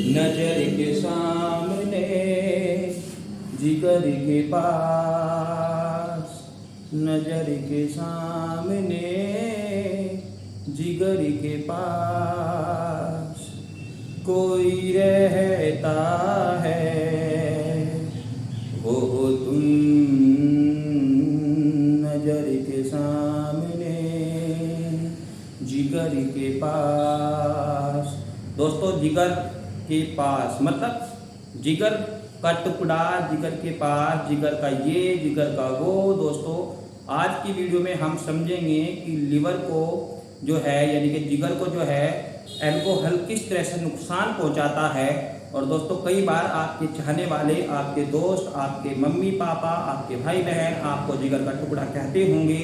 नजर के सामने जिगर के पास, नजर के सामने जिगर के पास कोई रहता है, हो तुम नजर के सामने जिगर के पास। दोस्तों, जिगर के पास मतलब जिगर का टुकड़ा, जिगर के पास, जिगर का ये, जिगर का वो। दोस्तों, आज की वीडियो में हम समझेंगे कि लिवर को जो है यानी कि जिगर को जो है अल्कोहल किस तरह से नुकसान पहुंचाता है। और दोस्तों, कई बार आपके चाहने वाले, आपके दोस्त, आपके मम्मी पापा, आपके भाई बहन आपको जिगर का टुकड़ा कहते होंगे।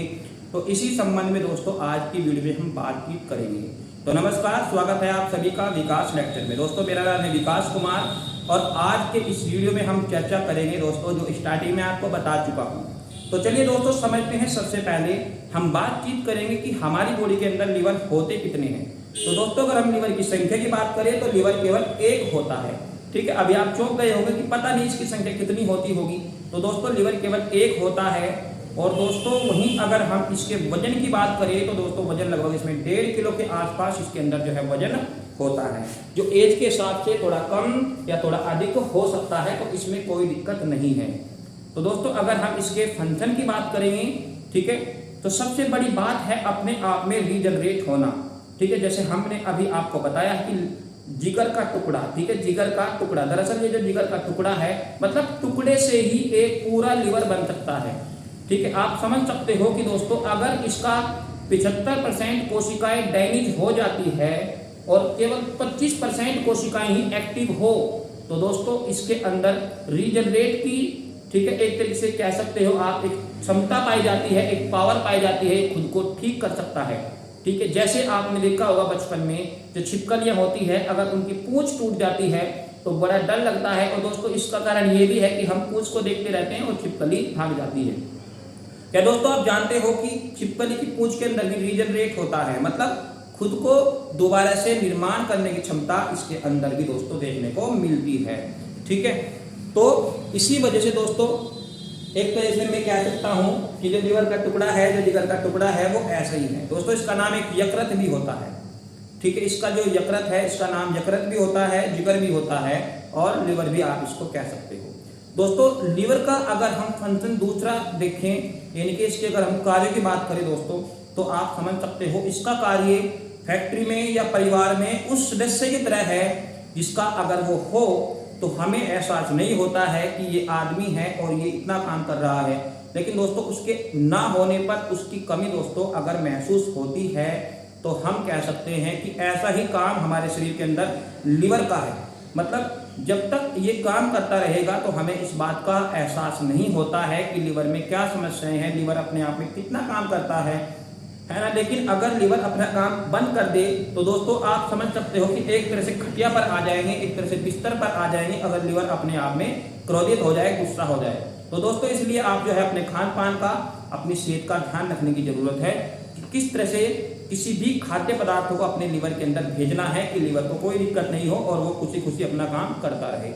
तो इसी संबंध में दोस्तों आज की वीडियो में हम बातचीत करेंगे। तो नमस्कार, स्वागत है आप सभी का विकास लेक्चर में। दोस्तों, मेरा नाम है विकास कुमार और आज के इस वीडियो में हम चर्चा करेंगे दोस्तों जो स्टार्टिंग में आपको बता चुका हूँ। तो चलिए दोस्तों समझते हैं। सबसे पहले हम बातचीत करेंगे कि हमारी बॉडी के अंदर लिवर होते कितने हैं। तो दोस्तों, अगर हम लिवर की संख्या की बात करें तो लिवर केवल एक होता है। ठीक है, अभी आप चौंक गए होंगे कि पता नहीं इसकी संख्या कितनी होती होगी। तो दोस्तों, लिवर केवल एक होता है। और दोस्तों, वहीं अगर हम इसके वजन की बात करें तो दोस्तों वजन लगभग इसमें 1.5 किलो के आसपास इसके अंदर जो है वजन होता है, जो एज के हिसाब से थोड़ा कम या थोड़ा अधिक हो सकता है। तो इसमें कोई दिक्कत नहीं है। तो दोस्तों, अगर हम इसके फंक्शन की बात करेंगे, ठीक है, तो सबसे बड़ी बात है अपने आप में रीजनरेट होना। ठीक है, जैसे हमने अभी आपको बताया कि जिगर का टुकड़ा, ठीक है, जिगर का टुकड़ा, दरअसल ये जो जिगर का टुकड़ा है मतलब टुकड़े से ही एक पूरा लिवर बन सकता है। ठीक है, आप समझ सकते हो कि दोस्तों अगर इसका 75% कोशिकाएं डैमेज हो जाती है और केवल 25% कोशिकाएं ही एक्टिव हो तो दोस्तों इसके अंदर रीजनरेट की, ठीक है, एक तरीके से कह सकते हो आप, एक क्षमता पाई जाती है, एक पावर पाई जाती है, खुद को ठीक कर सकता है। ठीक है, जैसे आपने देखा होगा बचपन में जो छिपकलियां होती है, अगर उनकी पूंछ टूट जाती है तो बड़ा डर लगता है। और दोस्तों इसका कारण ये भी है कि हम पूंछ को देखते रहते हैं और छिपकली भाग जाती है। क्या दोस्तों आप जानते हो कि छिपकली की पूंछ के अंदर भी रीजनरेट होता है, मतलब खुद को दोबारा से निर्माण करने की क्षमता इसके अंदर भी दोस्तों देखने को मिलती है। ठीक है, तो इसी वजह से दोस्तों एक तरह से मैं कह सकता हूं कि जो लिवर का टुकड़ा है, जो जिगर का टुकड़ा है वो ऐसा ही है। दोस्तों, इसका नाम एक यकृत भी होता है। ठीक है, इसका जो यकृत है इसका नाम यकृत भी होता है, जिगर भी होता है और लिवर भी आप इसको कह सकते हो। दोस्तों, लिवर का अगर हम फंक्शन दूसरा देखें यानी कि इसके अगर हम कार्य की बात करें दोस्तों तो आप समझ सकते हो इसका कार्य फैक्ट्री में या परिवार में उस सदस्य की तरह है जिसका अगर वो हो तो हमें एहसास नहीं होता है कि ये आदमी है और ये इतना काम कर रहा है। लेकिन दोस्तों उसके ना होने पर उसकी कमी दोस्तों अगर महसूस होती है तो हम कह सकते हैं कि ऐसा ही काम हमारे शरीर के अंदर लिवर का है। मतलब जब तक ये काम करता रहेगा तो हमें इस बात का एहसास नहीं होता है कि लिवर में क्या समस्याएं हैं, लिवर अपने आप में कितना काम करता है ना। लेकिन अगर लिवर अपना काम बंद कर दे तो दोस्तों आप समझ सकते हो कि एक तरह से खटिया पर आ जाएंगे, एक तरह से बिस्तर पर आ जाएंगे अगर लिवर अपने आप में क्रोधित हो जाए, गुस्सा हो जाए। तो दोस्तों इसलिए आप जो है अपने खान पान का, अपनी सेहत का ध्यान रखने की जरूरत है कि किस तरह से किसी भी खाद्य पदार्थों को अपने लिवर के अंदर भेजना है कि लिवर को कोई दिक्कत नहीं हो और वो खुशी खुशी अपना काम करता रहे।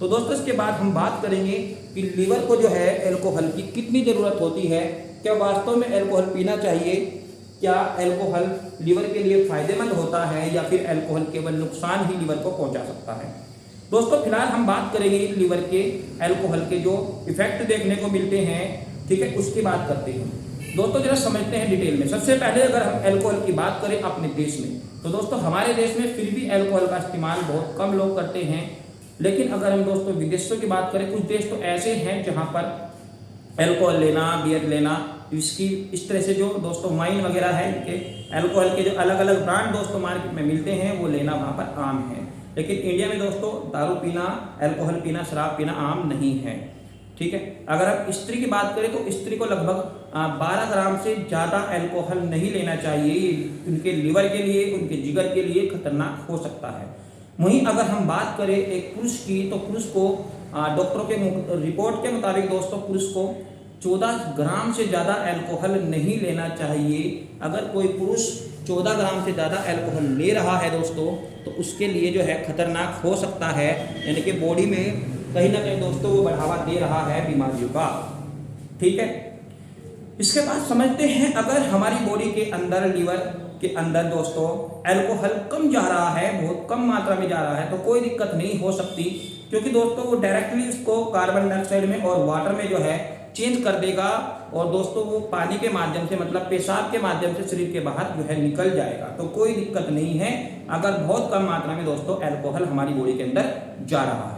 तो दोस्तों इसके बाद हम बात करेंगे कि लिवर को जो है अल्कोहल की कितनी जरूरत होती है। क्या वास्तव में अल्कोहल पीना चाहिए? क्या अल्कोहल लिवर के लिए फायदेमंद होता है या फिर अल्कोहल केवल नुकसान ही लिवर को पहुंचा सकता है? दोस्तों फिलहाल हम बात करेंगे लिवर के अल्कोहल के जो इफेक्ट देखने को मिलते हैं, ठीक है, उसकी बात करते हैं। दोस्तों जरा समझते हैं डिटेल में। सबसे पहले अगर हम अल्कोहल की बात करें अपने देश में तो दोस्तों हमारे देश में फिर भी अल्कोहल का इस्तेमाल बहुत कम लोग करते हैं। लेकिन अगर हम दोस्तों विदेशों की बात करें, कुछ देश तो ऐसे हैं जहां पर अल्कोहल लेना, बियर लेना, इसकी इस तरह से जो दोस्तों वाइन वगैरह है, इनके अल्कोहल के जो अलग अलग ब्रांड दोस्तों मार्केट में मिलते हैं वो लेना वहां पर आम है। लेकिन इंडिया में दोस्तों दारू पीना, अल्कोहल पीना, शराब पीना आम नहीं है। ठीक है, अगर आप स्त्री की बात करें तो स्त्री को लगभग 12 ग्राम से ज़्यादा अल्कोहल नहीं लेना चाहिए। उनके लिवर के लिए, उनके जिगर के लिए खतरनाक हो सकता है। वहीं अगर हम बात करें एक पुरुष की तो पुरुष को डॉक्टरों के रिपोर्ट के मुताबिक दोस्तों पुरुष को 14 ग्राम से ज़्यादा अल्कोहल नहीं लेना चाहिए। अगर कोई पुरुष 14 ग्राम से ज़्यादा अल्कोहल ले रहा है दोस्तों तो उसके लिए जो है खतरनाक हो सकता है, यानी कि बॉडी में कहीं ना कहीं दोस्तों वो बढ़ावा दे रहा है बीमारियों का। ठीक है, इसके बाद समझते हैं अगर हमारी बॉडी के अंदर, लीवर के अंदर दोस्तों अल्कोहल कम जा रहा है, बहुत कम मात्रा में जा रहा है, तो कोई दिक्कत नहीं हो सकती, क्योंकि दोस्तों वो डायरेक्टली उसको कार्बन डाइऑक्साइड में और वाटर में जो है चेंज कर देगा, और दोस्तों वो पानी के माध्यम से, मतलब पेशाब के माध्यम से शरीर के बाहर जो है निकल जाएगा। तो कोई दिक्कत नहीं है अगर बहुत कम मात्रा में दोस्तों अल्कोहल हमारी बॉडी के अंदर जा रहा है।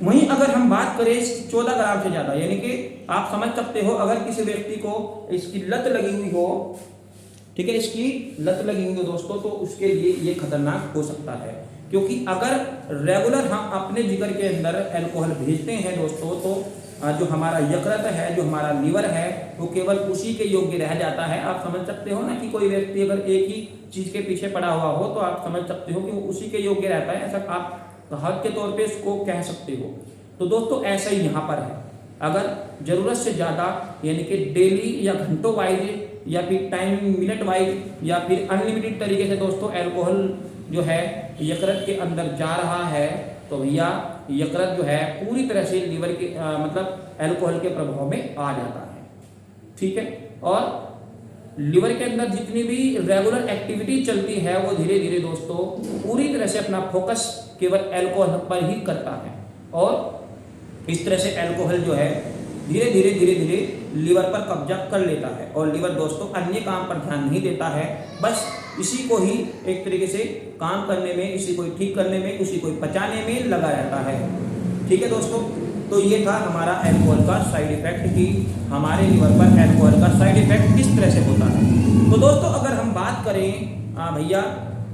वहीं अगर हम बात करें 14 ग्राम से ज़्यादा, यानी कि आप समझ सकते हो अगर किसी व्यक्ति को इसकी लत लगी हुई हो, ठीक है, इसकी लत लगी हुई हो दोस्तों, तो उसके लिए ये खतरनाक हो सकता है, क्योंकि अगर रेगुलर हम अपने जिगर के अंदर अल्कोहल भेजते हैं दोस्तों, तो जो हमारा यकृत है, जो हमारा लीवर है, वो केवल उसी के योग्य रह जाता है। आप समझ सकते हो ना कि कोई व्यक्ति अगर एक ही चीज़ के पीछे पड़ा हुआ हो तो आप समझ सकते हो कि वो उसी के योग्य रहता है, ऐसा आप हद के तौर पे इसको कह सकते हो। तो दोस्तों ऐसा ही यहाँ पर है, अगर ज़रूरत से ज़्यादा, यानी कि डेली या घंटों वाइज या फिर टाइम मिनट वाइज या फिर अनलिमिटेड तरीके से दोस्तों अल्कोहल जो है यकृत के अंदर जा रहा है, तो भैया यकृत जो है पूरी तरह से लीवर के मतलब अल्कोहल के प्रभाव में आ जाता है। ठीक है, और लीवर के अंदर जितनी भी रेगुलर एक्टिविटी चलती है वो धीरे धीरे दोस्तों पूरी तरह से अपना फोकस केवल अल्कोहल पर ही करता है, और इस तरह से अल्कोहल जो है धीरे धीरे लीवर पर कब्जा कर लेता है, और लीवर दोस्तों अन्य काम पर ध्यान नहीं देता है, बस इसी को ही एक तरीके से काम करने में, इसी को ठीक करने में, उसी को पचाने में लगा रहता है। ठीक है दोस्तों, तो ये था हमारा अल्कोहल का साइड इफेक्ट कि हमारे लीवर पर अल्कोहल का साइड इफेक्ट किस तरह से होता है। तो दोस्तों अगर हम बात करें भैया,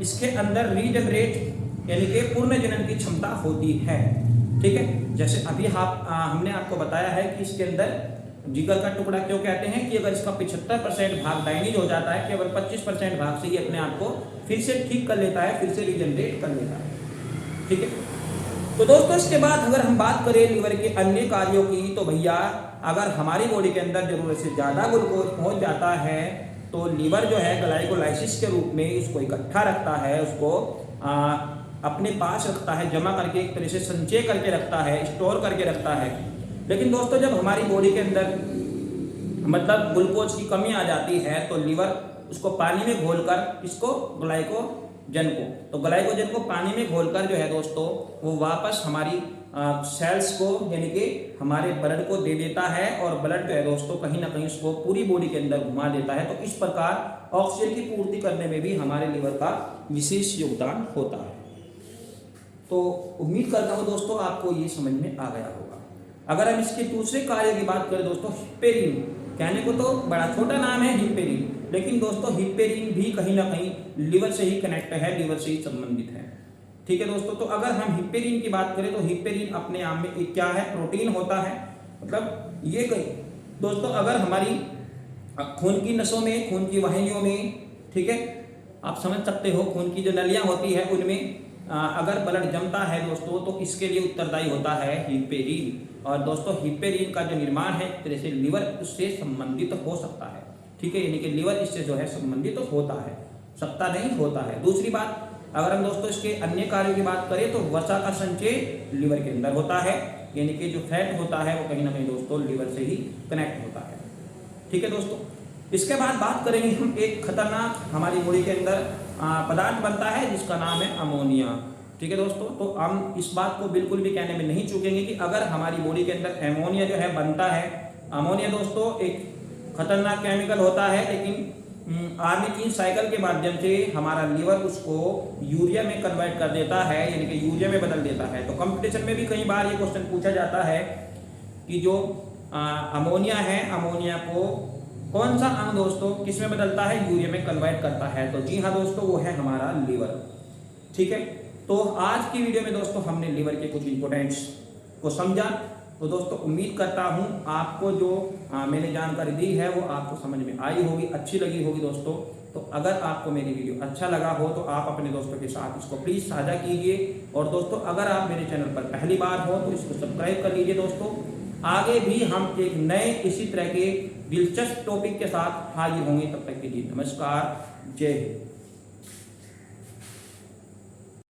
इसके अंदर रीजनरेट यानी कि पुनर्जनन की क्षमता होती है। ठीक है, जैसे अभी हमने आपको बताया है कि इसके अंदर जिगर का टुकड़ा क्यों कहते हैं कि अगर इसका 75% भाग डायनीज हो जाता है, केवल 25% भाग से ही अपने आप को फिर से ठीक कर लेता है, फिर से रीजनरेट कर लेता है। ठीक है, तो दोस्तों इसके बाद अगर हम बात करें लीवर के अन्य कार्यों की, तो भैया अगर हमारी बॉडी के अंदर जरूरत से ज़्यादा ग्लूकोज पहुंच जाता है तो लीवर जो है ग्लाइकोलाइसिस के रूप में इसको इकट्ठा रखता है, उसको अपने पास रखता है, जमा करके एक तरह से संचय करके रखता है, स्टोर करके रखता है। लेकिन दोस्तों जब हमारी बॉडी के अंदर मतलब ग्लूकोज की कमी आ जाती है तो लीवर उसको पानी में घोलकर इसको ग्लाइकोजन को पानी में घोलकर जो है दोस्तों वो वापस हमारी सेल्स को यानी कि हमारे ब्लड को दे देता है, और ब्लड जो है दोस्तों कहीं ना कहीं उसको पूरी बॉडी के अंदर घुमा देता है। तो इस प्रकार ऑक्सीजन की पूर्ति करने में भी हमारे लीवर का विशेष योगदान होता है। तो उम्मीद करता हूँ दोस्तों आपको ये समझ में आ गया होगा। अगर हम इसके दूसरे कार्य की बात करें दोस्तों, हिप्पेरिन, कहने को तो बड़ा छोटा नाम है हिप्पेरिन, लेकिन दोस्तों हिप्पेरिन भी कहीं ना कहीं लीवर से ही कनेक्ट है, लीवर से ही संबंधित है। ठीक है दोस्तों, तो अगर हम हिप्पेरिन की बात करें तो हिप्पेरिन अपने आप में एक क्या है, प्रोटीन होता है। मतलब ये कहीं दोस्तों अगर हमारी खून की नसों में, खून की वाहिनियों में, ठीक है, आप समझ सकते हो खून की जो नलियां होती है उनमें अगर ब्लड जमता है दोस्तों तो इसके लिए उत्तरदायी होता है हिप्पेरिन। और दोस्तों हिप्पेरिन का जो निर्माण है एक तरह से लीवर उससे संबंधित हो सकता है। ठीक है, यानी कि लीवर इससे जो है संबंधित होता है, सकता नहीं होता है। दूसरी बात अगर हम दोस्तों इसके अन्य कार्यों की बात करें तो वसा का संचय लीवर के अंदर होता है, यानी कि जो फैट होता है वो कहीं ना कहीं दोस्तों लीवर से ही कनेक्ट होता है। ठीक है दोस्तों, इसके बाद बात करेंगे हम एक खतरनाक हमारी बॉडी के अंदर पदार्थ बनता है जिसका नाम है अमोनिया। ठीक है दोस्तों, तो हम इस बात को बिल्कुल भी कहने में नहीं चूकेंगे कि अगर हमारी बॉडी के अंदर अमोनिया जो है बनता है, अमोनिया दोस्तों एक खतरनाक केमिकल होता है, लेकिन आर्निकीन साइकिल के माध्यम से हमारा लीवर उसको यूरिया में कन्वर्ट कर देता है, यानी कि यूरिया में बदल देता है। तो कंपटीशन में भी कई बार ये क्वेश्चन पूछा जाता है कि जो अमोनिया है, अमोनिया को कौन सा अंग दोस्तों किस में बदलता है, यूरिया में कन्वर्ट करता है। तो जी हाँ दोस्तों, वो है हमारा लीवर। ठीक है, तो आज की वीडियो में दोस्तों हमने लीवर के कुछ इंपोर्टेंट्स को समझा। तो दोस्तों उम्मीद करता हूँ आपको जो मैंने जानकारी दी है वो आपको समझ में आई होगी, अच्छी लगी होगी दोस्तों। तो अगर आपको मेरी वीडियो अच्छा लगा हो तो आप अपने दोस्तों के साथ इसको प्लीज़ साझा कीजिए। और दोस्तों अगर आप मेरे चैनल पर पहली बार हो तो इसको सब्सक्राइब कर लीजिए दोस्तों। आगे भी हम एक नए इसी तरह के दिलचस्प टॉपिक के साथ हाजिर होंगे। तब तक के लिए नमस्कार, जय हिंद।